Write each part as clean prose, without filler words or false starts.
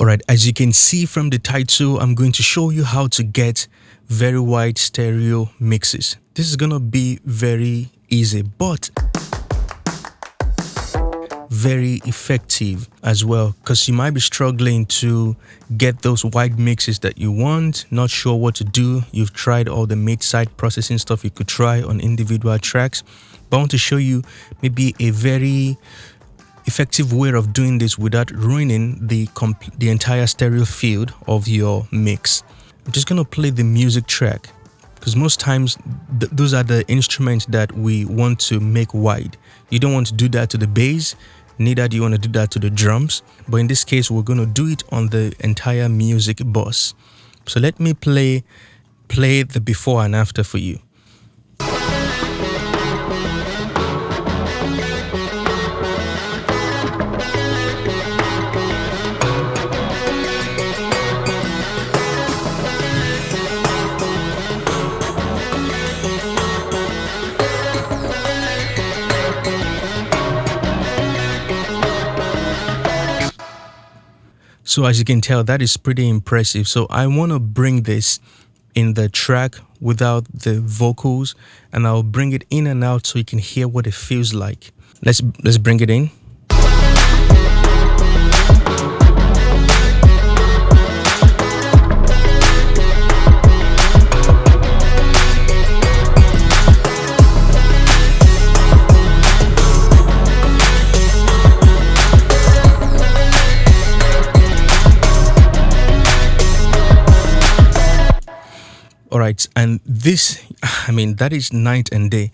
Alright, as you can see from the title, I'm going to show you how to get very wide stereo mixes. This is gonna be very easy, but very effective as well, because you might be struggling to get those wide mixes that you want, not sure what to do. You've tried all the mid-side processing stuff you could try on individual tracks, but I want to show you maybe a very effective way of doing this without ruining the entire stereo field of your mix. I'm just gonna play the music track because most times those are the instruments that we want to make wide. You don't want to do that to the bass, neither do you want to do that to the drums, but in this case we're gonna do it on the entire music bus. So let me play the before and after for you. So as you can tell, that is pretty impressive. So I want to bring this in the track without the vocals, and I'll bring it in and out so you can hear what it feels like. Let's bring it in. Alright, and this, I mean, that is night and day.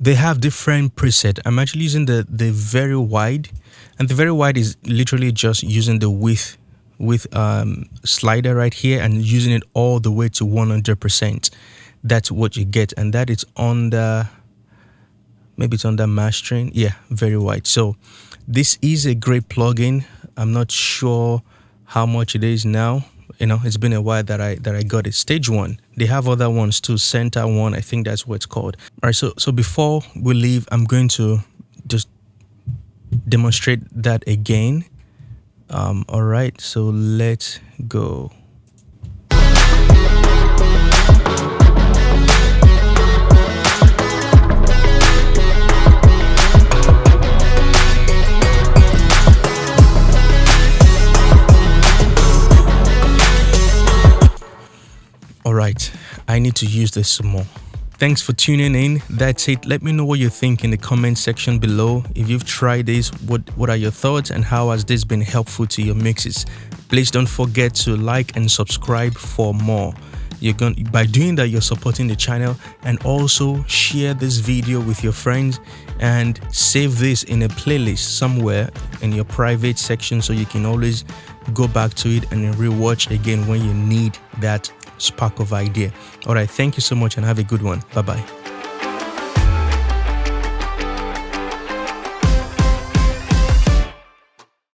They have different presets. I'm actually using the very wide, and the very wide is literally just using the width slider right here and using it all the way to 100%. That's what you get, and that is on the, maybe it's on the mastering. Yeah, very wide. So this is a great plugin. I'm not sure how much it is now. You know, it's been a while that I got it. Stageone. They have other ones too. Center One, I think that's what it's called. All right, so before we leave, I'm going to just demonstrate that again. All right, so let's go. Alright, I need to use this some more. Thanks for tuning in. That's it. Let me know what you think in the comment section below. If you've tried this, what are your thoughts and how has this been helpful to your mixes? Please don't forget to like and subscribe for more. By doing that, you're supporting the channel, and also share this video with your friends and save this in a playlist somewhere in your private section so you can always go back to it and rewatch again when you need that spark of idea. All right, thank you so much and have a good one. Bye bye.